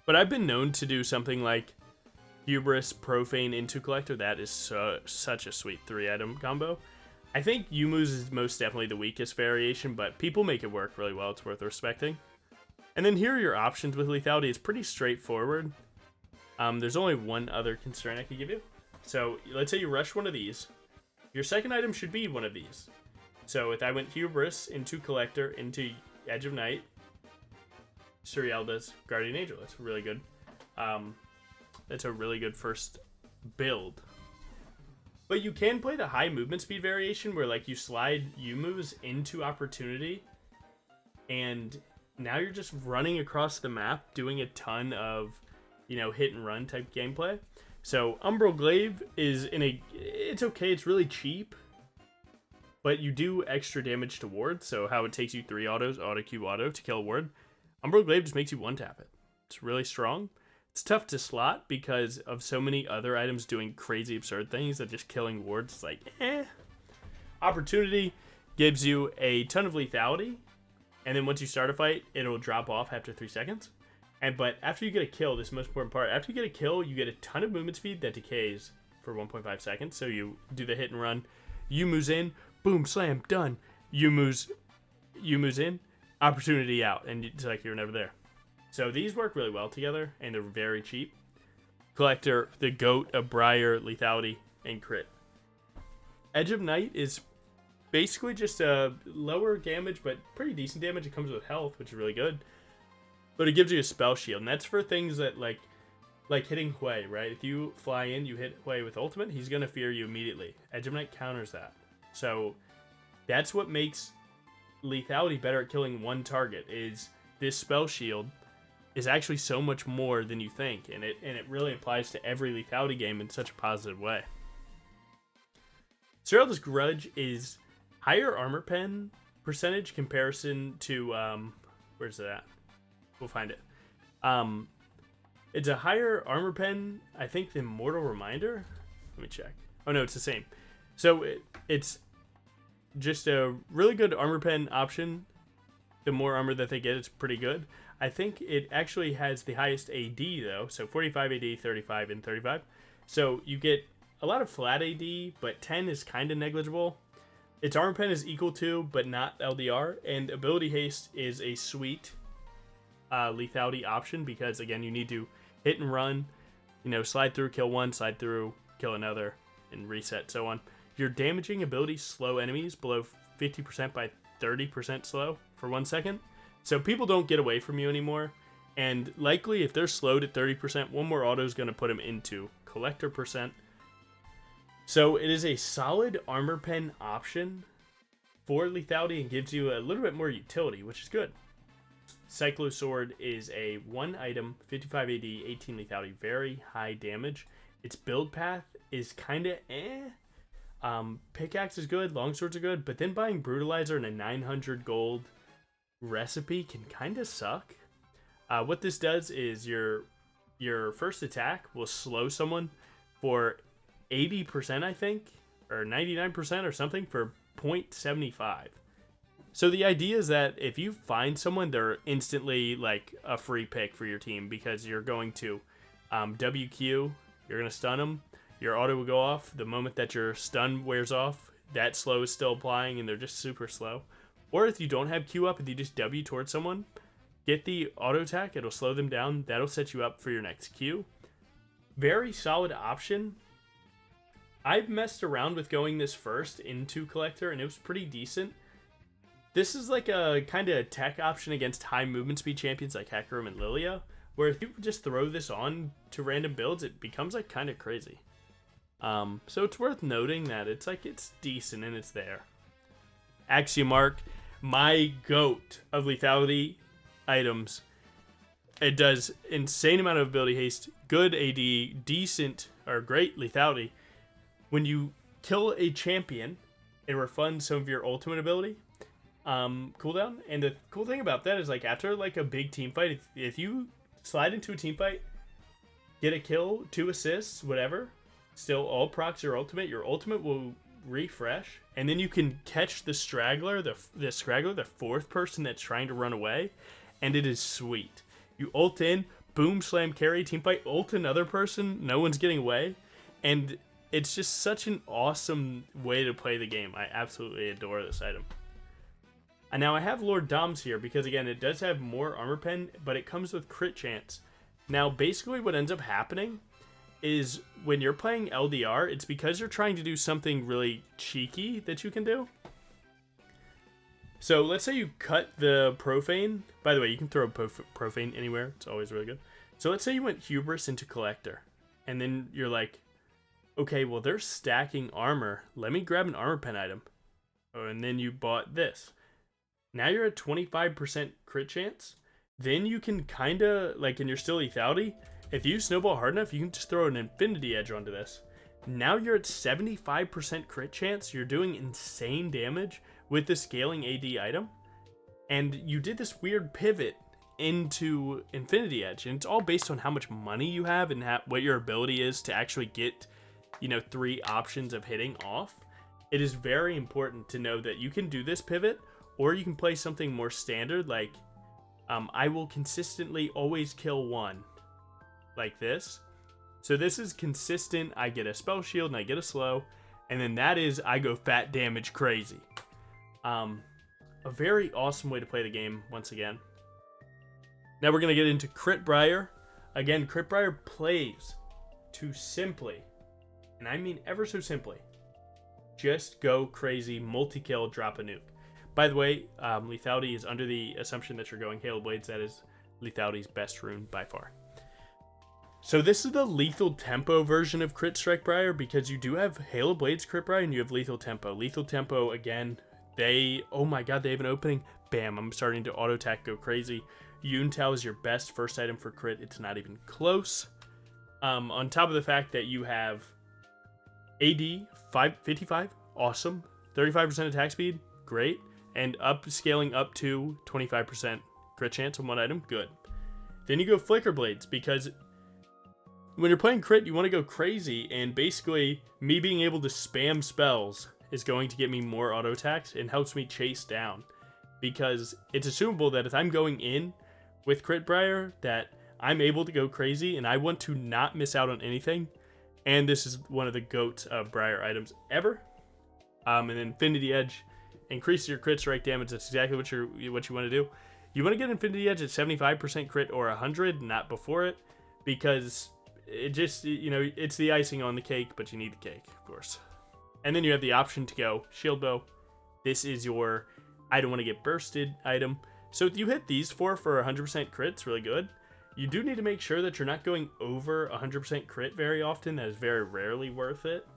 But I've been known to do something like Hubris, Profane into Collector. That is such a sweet 3-item combo. I think Yumu's is most definitely the weakest variation, but people make it work really well. It's worth respecting. And then here are your options with lethality. It's pretty straightforward. There's only one other constraint I could give you. So let's say you rush one of these. Your second item should be one of these. So if I went Hubris into Collector into Edge of Night, Surielda's Guardian Angel. That's really good. That's a really good first build. But you can play the high movement speed variation where, like, you slide Yumu's into Opportunity, and now you're just running across the map doing a ton of, you know, hit and run type gameplay. So Umbral Glaive is it's okay, it's really cheap, but you do extra damage to wards. So how it takes you 3 autos, auto Q auto to kill a ward. Umbral Glaive just makes you one tap it. It's really strong. It's tough to slot because of so many other items doing crazy absurd things that just killing wards is like, eh. Opportunity gives you a ton of lethality, and then once you start a fight, it'll drop off after 3 seconds. But after you get a kill, this is the most important part, after you get a kill, you get a ton of movement speed that decays for 1.5 seconds. So you do the hit and run. Yumu's in, boom, slam, done. Yumu's in, Opportunity out, and it's like you're never there. So these work really well together, and they're very cheap. Collector, the GOAT of Briar, lethality, and crit. Edge of Night is basically just a lower damage, but pretty decent damage. It comes with health, which is really good. But it gives you a spell shield, and that's for things that, like, like hitting Hui, right? If you fly in, you hit Hui with ultimate, he's going to fear you immediately. Edge of Night counters that. So that's what makes lethality better at killing one target, is this spell shield is actually so much more than you think, and it really applies to every lethality game in such a positive way. Serralda's Grudge is higher armor pen percentage comparison to where's it at? We'll find it. It's a higher armor pen, I think, than Mortal Reminder. Let me check. Oh no, it's the same. So it's just a really good armor pen option. The more armor that they get, it's pretty good. I think it actually has the highest AD though, so 45 AD, 35, and 35. So you get a lot of flat AD, but 10 is kind of negligible. Its armor pen is equal to, but not LDR, and ability haste is a sweet lethality option because again, you need to hit and run, slide through, kill one, slide through, kill another, and reset, so on. Your damaging abilities slow enemies below 50% by 30% slow for 1 second. So people don't get away from you anymore. And likely, if they're slowed at 30%, one more auto is going to put them into collector percent. So it is a solid armor pen option for lethality and gives you a little bit more utility, which is good. Cyclo Sword is a 1 item, 55 AD, 18 lethality, very high damage. Its build path is kind of Pickaxe is good, longswords are good, but then buying Brutalizer and a 900 gold recipe can kind of suck. What this does is your first attack will slow someone for 80%, I think, or 99% or something for 0.75. So the idea is that if you find someone, they're instantly like a free pick for your team because you're going to WQ, you're going to stun them, your auto will go off. The moment that your stun wears off, that slow is still applying and they're just super slow. Or if you don't have Q up and you just W towards someone, get the auto attack, it'll slow them down, that'll set you up for your next Q. Very solid option. I've messed around with going this first into Collector and it was pretty decent. This is like a kind of tech option against high movement speed champions like Hecarim and Lilia, where if you just throw this on to random builds, it becomes like kind of crazy. So it's worth noting that it's decent and it's there. Axiomark, my goat of lethality items. It does insane amount of ability haste, good AD, decent or great lethality. When you kill a champion, it refunds some of your ultimate ability cooldown. And the cool thing about that is like after like a big team fight, if you slide into a team fight, get a kill, 2 assists, whatever, still all procs your ultimate will refresh, and then you can catch the straggler, the fourth person that's trying to run away, and it is sweet. You ult in, boom, slam, carry, team fight, ult another person, no one's getting away, and it's just such an awesome way to play the game. I absolutely adore this item. And now I have Lord Doms here because again, it does have more armor pen, but it comes with crit chance. Now, basically what ends up happening is when you're playing LDR, it's because you're trying to do something really cheeky that you can do. So let's say you cut the Profane. By the way, you can throw Profane anywhere. It's always really good. So let's say you went Hubris into Collector. And then you're like, okay, well, they're stacking armor. Let me grab an armor pen item. Oh, and then you bought this. Now you're at 25% crit chance. Then you can kind of, like, and you're still lethality. If you snowball hard enough, you can just throw an Infinity Edge onto this. Now you're at 75% crit chance. You're doing insane damage with the scaling AD item. And you did this weird pivot into Infinity Edge. And it's all based on how much money you have and what your ability is to actually get, 3 options of hitting off. It is very important to know that you can do this pivot, or you can play something more standard like I will consistently always kill one. Like this. So this is consistent. I get a spell shield and I get a slow, and then that is I go fat damage crazy. A very awesome way to play the game once again. Now we're gonna get into Crit Briar. Again, Crit Briar plays to simply, and I mean ever so simply, just go crazy, multi-kill, drop a nuke. By the way, lethality is under the assumption that you're going Hail Blades. That is lethality's best rune by far. So this is the lethal tempo version of Crit Strike Briar, because you do have Hail Blades Crit Briar and you have lethal tempo. Lethal tempo, again, oh my god, they have an opening. Bam, I'm starting to auto attack go crazy. Yuntal is your best first item for crit. It's not even close. On top of the fact that you have AD 55, awesome. 35% attack speed, great. And scaling up to 25% crit chance on one item, good. Then you go Flicker Blades, because when you're playing crit, you want to go crazy, and basically, me being able to spam spells is going to get me more auto attacks and helps me chase down. Because it's assumable that if I'm going in with Crit Briar, that I'm able to go crazy, and I want to not miss out on anything. And this is one of the GOATs of Briar items ever. And then Infinity Edge, increase your crit strike damage. That's exactly what you want to do. You want to get Infinity Edge at 75% crit or 100, not before it, because it just, it's the icing on the cake, but you need the cake, of course. And then you have the option to go Shield Bow. This is your I don't want to get bursted item. So if you hit these four for 100% crit, it's really good. You do need to make sure that you're not going over 100% crit very often. That is very rarely worth it,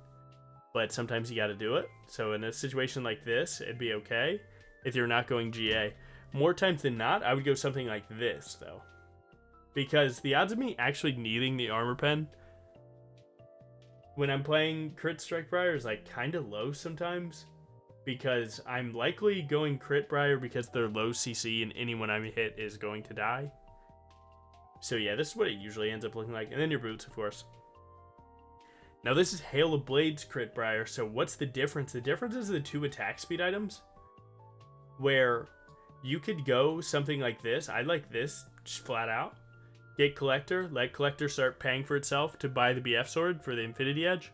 but sometimes you got to do it. So in a situation like this, it'd be okay if you're not going GA. More times than not, I would go something like this, though, because the odds of me actually needing the armor pen when I'm playing Crit Strike Briar is like kind of low sometimes, because I'm likely going Crit Briar because they're low CC and anyone I hit is going to die. So yeah, this is what it usually ends up looking like. And then your boots, of course. Now this is Hail of Blades Crit Briar. So what's the difference? The difference is the 2 attack speed items, where you could go something like this. I like this just flat out. Get Collector, let Collector start paying for itself to buy the BF sword for the Infinity Edge.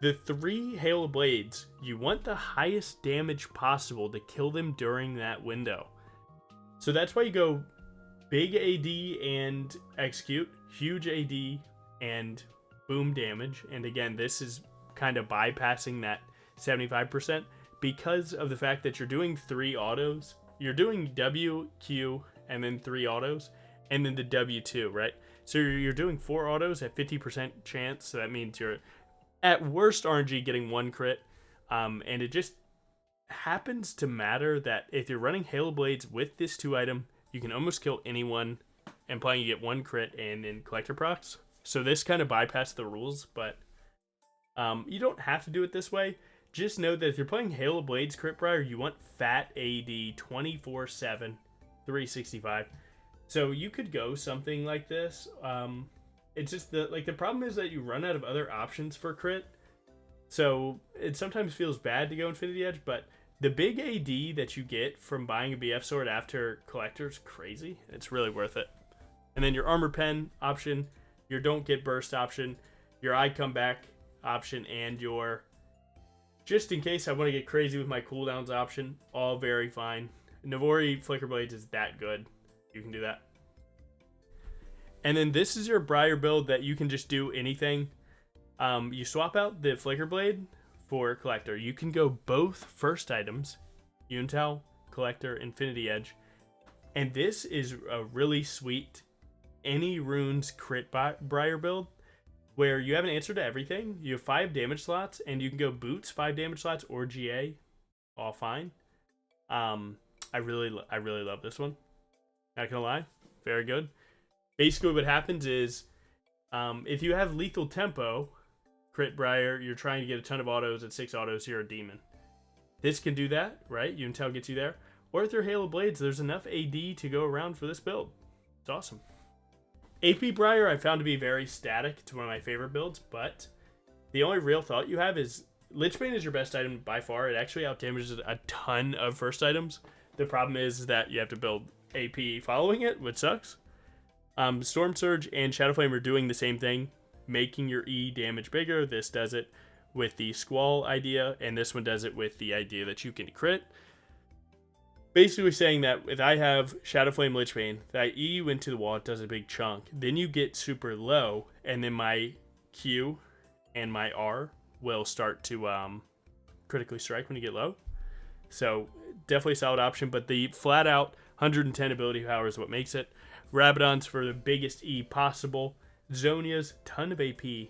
The 3 Hail of Blades, you want the highest damage possible to kill them during that window. So that's why you go big AD and execute, huge AD and boom damage. And again, this is kind of bypassing that 75% because of the fact that you're doing 3 autos. You're doing W, Q, and then 3 autos, and then the W2, right? So you're doing 4 autos at 50% chance, so that means you're at worst RNG getting 1 crit, and it just happens to matter that if you're running Hail Blades with this 2 item, you can almost kill anyone, and playing you get 1 crit and then Collector procs. So this kind of bypassed the rules, but you don't have to do it this way. Just know that if you're playing Hail Blades Crit Briar, you want fat AD 24/7, 365. So you could go something like this. It's just the problem is that you run out of other options for crit. So it sometimes feels bad to go Infinity Edge, but the big AD that you get from buying a BF sword after Collector is crazy. It's really worth it. And then your armor pen option, your don't get burst option, your I come back option, and your just in case I want to get crazy with my cooldowns option, all very fine. Navori Flicker Blades is that good. You can do that. And then this is your Briar build that you can just do anything. You swap out the Flicker Blade for Collector. You can go both first items, Yuntal, Collector, Infinity Edge. And this is a really sweet any runes crit Briar build, where you have an answer to everything. You have 5 damage slots, and you can go boots 5 damage slots or GA, all fine. I really love this one. Not gonna lie, very good. Basically, what happens is, if you have lethal tempo, crit Briar, you're trying to get a ton of autos. At 6 autos, you're a demon. This can do that, right? Yuntal gets you there. Or with your Hail of Blades, there's enough AD to go around for this build. It's awesome. AP Briar I found to be very static. It's one of my favorite builds, but the only real thought you have is Lichbane is your best item by far. It actually outdamages a ton of first items. The problem is that you have to build AP following it, which sucks. Storm Surge and Shadow Flame are doing the same thing, making your E damage bigger. This does it with the Squall idea, and this one does it with the idea that you can crit. Basically saying that if I have Shadow Flame Lichbane, that E you into the wall, it does a big chunk. Then you get super low, and then my Q and my R will start to critically strike when you get low. So definitely a solid option, but the flat out 110 ability power is what makes it. Rabadon's for the biggest E possible. Zonias, ton of AP,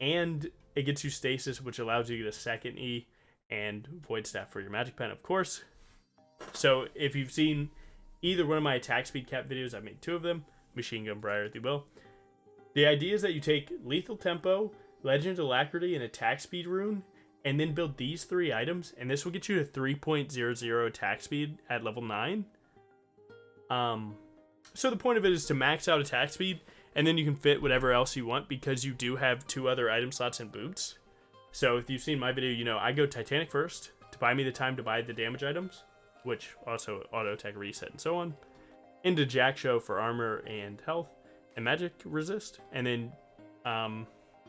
and it gets you stasis, which allows you to get a second E, and void staff for your magic pen, of course. So if you've seen either one of my attack speed cap videos, I've made 2 of them, Machine Gun Briar, if you will. The idea is that you take lethal tempo, legend alacrity, and attack speed rune, and then build these 3 items, and this will get you to 3.00 attack speed at level 9. So the point of it is to max out attack speed, and then you can fit whatever else you want, because you do have 2 other item slots and boots. So if you've seen my video, you know I go Titanic First to buy me the time to buy the damage items, which also auto attack reset and so on, into Jack Show for armor and health and magic resist, and then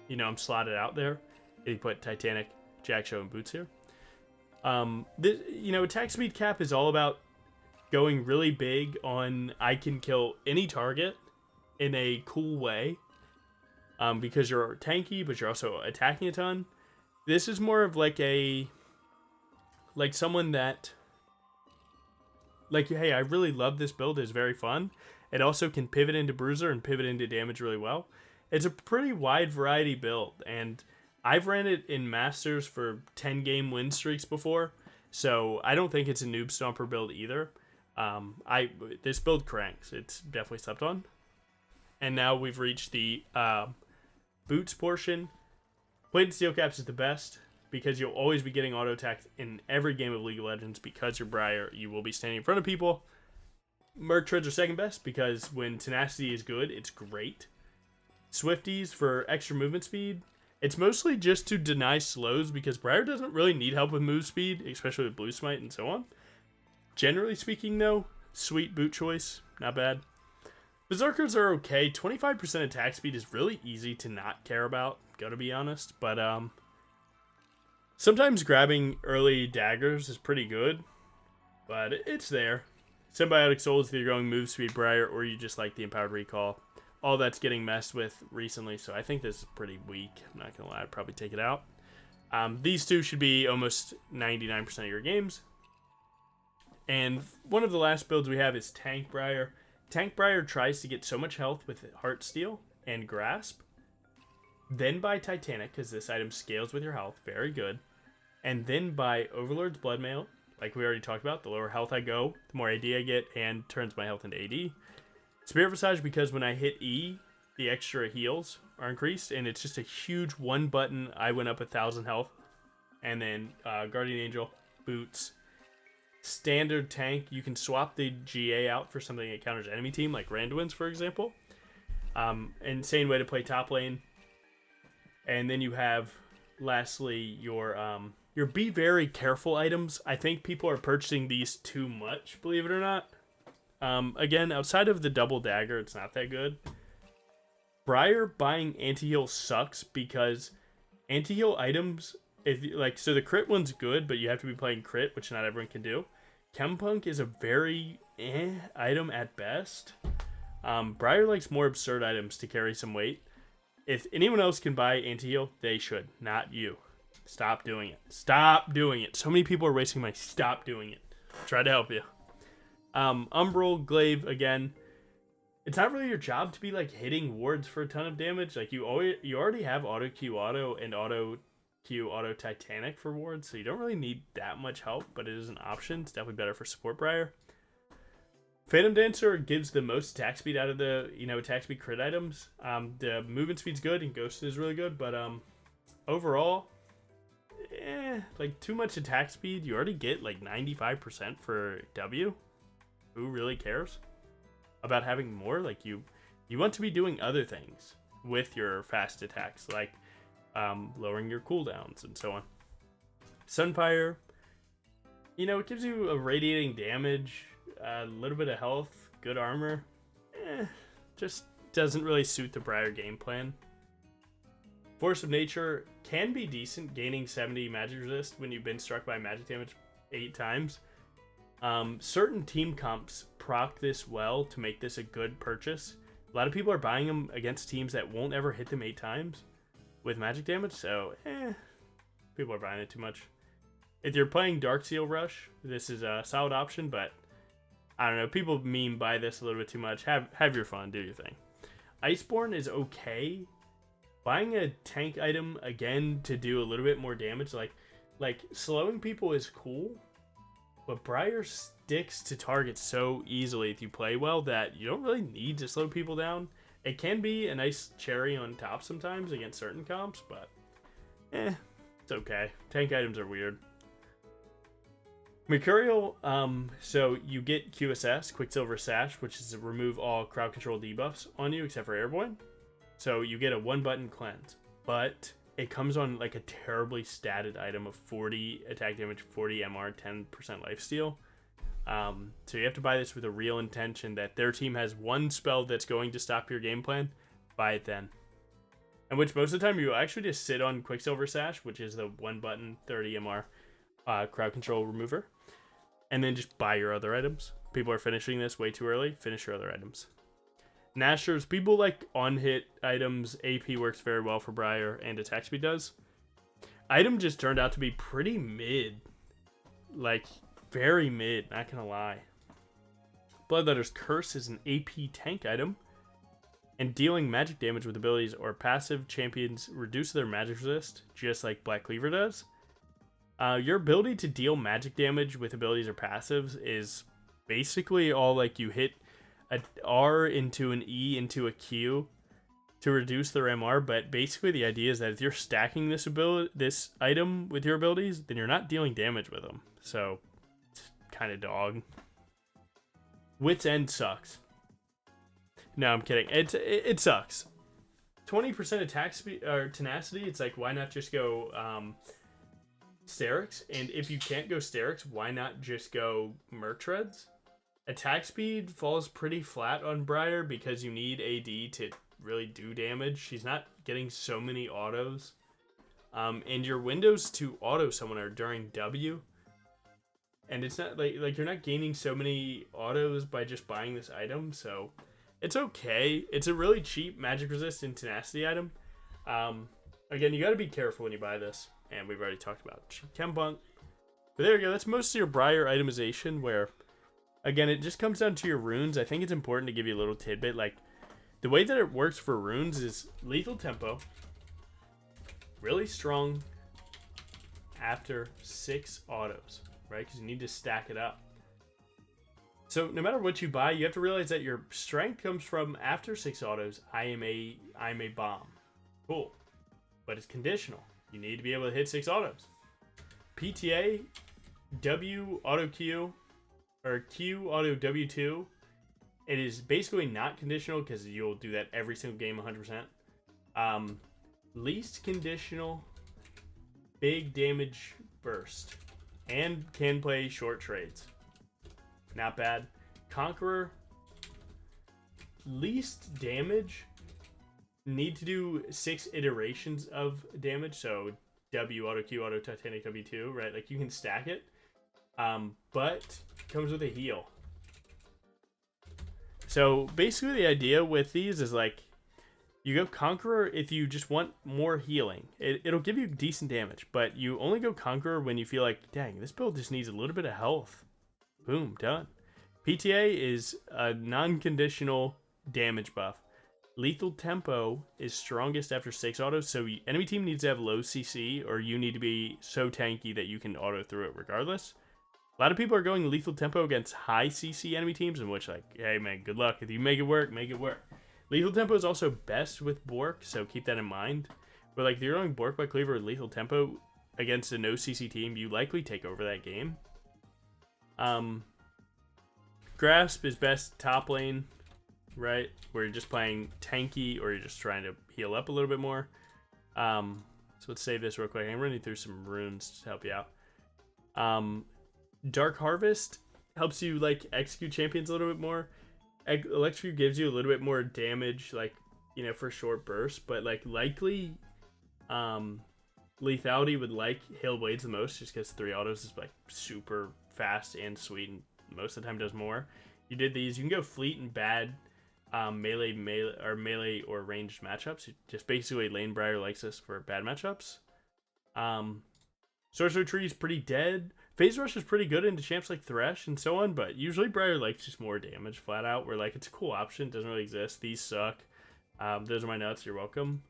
you know I'm slotted out there. You put Titanic, Jack Show, and boots here. You know, attack speed cap is all about going really big on I can kill any target in a cool way, because you're tanky but you're also attacking a ton. This is more of like someone that, like, hey, I really love this build, it's very fun. It also can pivot into Bruiser and pivot into damage really well. It's a pretty wide variety build, and I've ran it in Masters for 10 game win streaks before, so I don't think it's a noob stomper build either. This build cranks. It's definitely slept on. And now we've reached the boots portion. Plate and steel caps is the best, because you'll always be getting auto attacked in every game of League of Legends. Because you're Briar, you will be standing in front of people. Merc treads are second best, because when tenacity is good, it's great. Swifties for extra movement speed. It's mostly just to deny slows, because Briar doesn't really need help with move speed, especially with blue smite and so on. Generally speaking, though, sweet boot choice, not bad. Berserkers are okay. 25% attack speed is really easy to not care about, gotta be honest. But sometimes grabbing early daggers is pretty good, but it's there. Symbiotic Souls, if you're going move speed Briar, or you just like the Empowered Recall. All that's getting messed with recently, so I think this is pretty weak. I'm not gonna lie, I'd probably take it out. These 2 should be almost 99% of your games. And one of the last builds we have is Tank Briar. Tank Briar tries to get so much health with Heartsteel and Grasp. Then by Titanic, because this item scales with your health. Very good. And then by Overlord's Bloodmail, like we already talked about. The lower health I go, the more AD I get, and turns my health into AD. Spirit Visage, because when I hit E, the extra heals are increased. And it's just a huge 1 button. I went up 1,000 health. And then Guardian Angel, Boots. Standard tank, you can swap the GA out for something that counters enemy team, like Randuin's, for example. Insane way to play top lane. And then you have, lastly, your be very careful items. I think people are purchasing these too much, believe it or not. Again, outside of the double dagger, it's not that good. Briar buying anti-heal sucks, because anti-heal items, so the crit one's good, but you have to be playing crit, which not everyone can do. Chempunk is a very item at best. Briar likes more absurd items to carry some weight. If anyone else can buy anti-heal, they should, not you. Stop doing it. Stop doing it. So many people are wasting my stop doing it. Try to help you. Umbral Glaive, again, it's not really your job to be like hitting wards for a ton of damage. Like you already have auto Q auto and auto Q auto Titanic for wards, so you don't really need that much help, but it is an option. It's definitely better for support Briar. Phantom Dancer gives the most attack speed out of the attack speed crit items. The movement speed's good and Ghost is really good, but overall, like too much attack speed. You already get like 95% for W. Who really cares about having more? Like you want to be doing other things with your fast attacks, like lowering your cooldowns and so on. Sunfire, it gives you a radiating damage, a little bit of health, good armor. Just doesn't really suit the Briar game plan. Force of Nature can be decent, gaining 70 magic resist when you've been struck by magic damage 8 times. Certain team comps proc this well to make this a good purchase. A lot of people are buying them against teams that won't ever hit them 8 times with magic damage, so people are buying it too much. If you're playing Darksteel Rush, this is a solid option, but I don't know, people buy this a little bit too much. Have your fun, do your thing. Iceborne is okay. Buying a tank item again to do a little bit more damage, like slowing people is cool, but Briar sticks to targets so easily if you play well that you don't really need to slow people down. It can be a nice cherry on top sometimes against certain comps, but it's okay. Tank items are weird. Mercurial, so you get QSS, Quicksilver Sash, which is to remove all crowd control debuffs on you except for Airborne. So you get a 1-button cleanse, but it comes on like a terribly statted item of 40 attack damage, 40 MR, 10% lifesteal. So you have to buy this with a real intention that their team has one spell that's going to stop your game plan. Buy it then. And which most of the time you actually just sit on Quicksilver Sash, which is the 1-button 30 MR crowd control remover, and then just buy your other items. People are finishing this way too early. Finish your other items. Nashers, people like on-hit items. AP works very well for Briar, and attack speed does. Item just turned out to be pretty mid. Like, very mid, not gonna lie. Bloodletter's Curse is an AP tank item, and dealing magic damage with abilities or passive champions reduce their magic resist, just like Black Cleaver does. Your ability to deal magic damage with abilities or passives is basically all like you hit a R into an E into a Q to reduce their MR, but basically the idea is that if you're stacking this item with your abilities, then you're not dealing damage with them. So it's kind of dog. Wit's End sucks. No, I'm kidding. It sucks. 20% attack speed or tenacity. It's like, why not just go Sterix? And if you can't go Sterix, why not just go Mertreads? Attack speed falls pretty flat on Briar because you need AD to really do damage. She's not getting so many autos. And your windows to auto someone are during W. And it's not like you're not gaining so many autos by just buying this item, so it's okay. It's a really cheap magic resist and tenacity item. Again, you got to be careful when you buy this, and we've already talked about Chembunk. But there you go. That's most of your Briar itemization, where again, it just comes down to your runes. I think it's important to give you a little tidbit. Like, the way that it works for runes is lethal tempo, really strong after 6 autos, right? Because you need to stack it up. So no matter what you buy, you have to realize that your strength comes from after 6 autos. I'm a bomb. Cool. But it's conditional. You need to be able to hit 6 autos. PTA, W auto Q, or Q auto W2, it is basically not conditional because you'll do that every single game 100%. Least conditional, big damage burst, and can play short trades. Not bad. Conqueror, least damage, need to do 6 iterations of damage, so W auto Q auto Titanic W2, right? Like, you can stack it. But comes with a heal. So basically the idea with these is like, you go Conqueror if you just want more healing. It'll give you decent damage, but you only go Conqueror when you feel like, dang, this build just needs a little bit of health. Boom, done. PTA is a non-conditional damage buff. Lethal Tempo is strongest after 6 autos, so enemy team needs to have low CC, or you need to be so tanky that you can auto through it regardless. A lot of people are going Lethal Tempo against high CC enemy teams, in which, like, hey man, good luck. If you make it work, make it work. Lethal Tempo is also best with Bork, so keep that in mind. But like, if you're going Bork by Cleaver with Lethal Tempo against a no CC team, you likely take over that game. Grasp is best top lane, right? Where you're just playing tanky or you're just trying to heal up a little bit more. So let's save this real quick. I'm running through some runes to help you out. Dark Harvest helps you like execute champions a little bit more. Electrocute gives you a little bit more damage, like, you know, for short bursts, but like likely lethality would like Hail Blades the most, just because 3 autos is like super fast and sweet, and most of the time does more. You did these. You can go fleet and bad melee or ranged matchups. Just basically lane Briar likes this for bad matchups. Sorcerer Tree is pretty dead. Phase Rush is pretty good into champs like Thresh and so on, but usually Briar likes just more damage flat out, where like it's a cool option, doesn't really exist. These suck. Those are my nuts. You're welcome.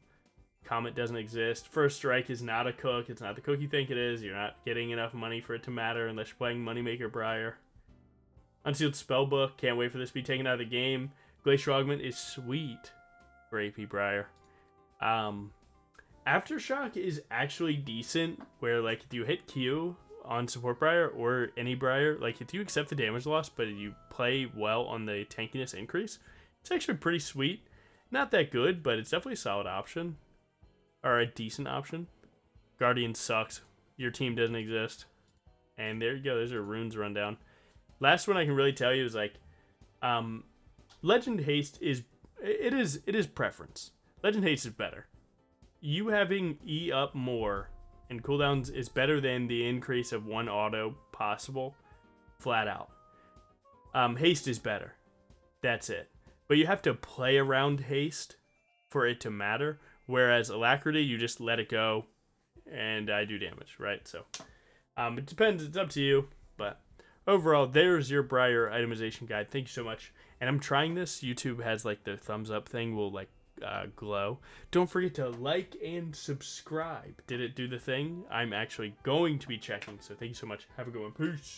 Comet doesn't exist. First Strike is not a cook. It's not the cook you think it is. You're not getting enough money for it to matter unless you're playing Moneymaker Briar. Unsealed Spellbook. Can't wait for this to be taken out of the game. Glacial Augment is sweet for AP Briar. Aftershock is actually decent, where like if you hit Q on support Briar or any Briar, like if you accept the damage loss but you play well on the tankiness increase, it's actually pretty sweet. Not that good, but it's definitely a solid option. Or a decent option. Guardian sucks. Your team doesn't exist. And there you go. There's your runes rundown. Last one I can really tell you is like, Legend Haste is preference. Legend Haste is better. You having E up more and cooldowns is better than the increase of one auto possible, flat out. Haste is better. That's it. But you have to play around haste for it to matter. Whereas Alacrity, you just let it go, and I do damage, right? So, it depends. It's up to you. But overall, there's your Briar itemization guide. Thank you so much. And I'm trying this. YouTube has like the thumbs up thing will like glow. Don't forget to like and subscribe. Did it do the thing? I'm actually going to be checking. So thank you so much. Have a good one. Peace.